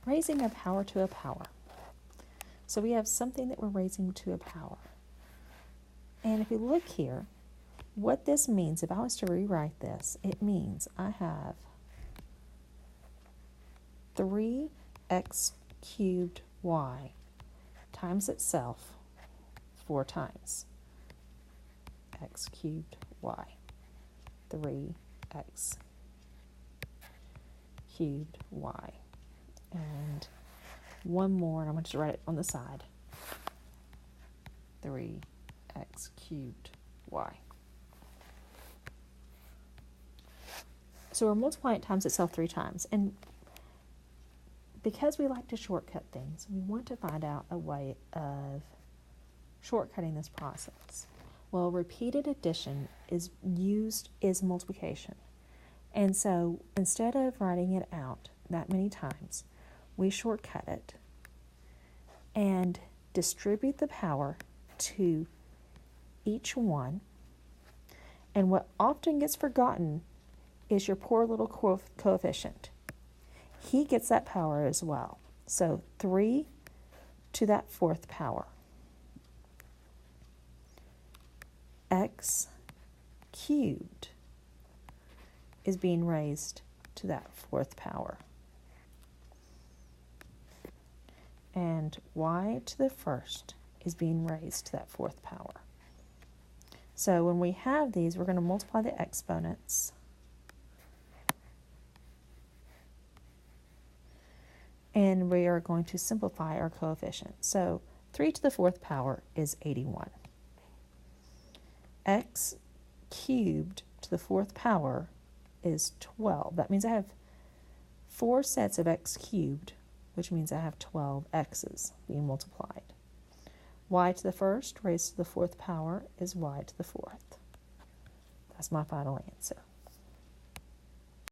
Raising a power to a power. So we have something that we're raising to a power. And if you look here, what this means, if I was to rewrite this, it means I have 3x cubed y times itself 4 times. X cubed y. 3x cubed y. And one more, and I'm going to write it on the side. 3x cubed y. So we're multiplying it times itself 3 times. And because we like to shortcut things, we want to find out a way of shortcutting this process. Well, repeated addition is multiplication. And so instead of writing it out that many times, we shortcut it and distribute the power to each one. And what often gets forgotten is your poor little coefficient. He gets that power as well. So 3 to that 4th power. X cubed is being raised to that 4th power. And y to the 1st is being raised to that 4th power. So when we have these, we're going to multiply the exponents. And we are going to simplify our coefficient. So 3 to the 4th power is 81. X cubed to the 4th power is 12. That means I have 4 sets of x cubed, which means I have 12 x's being multiplied. Y to the 1st raised to the 4th power is y to the 4th. That's my final answer.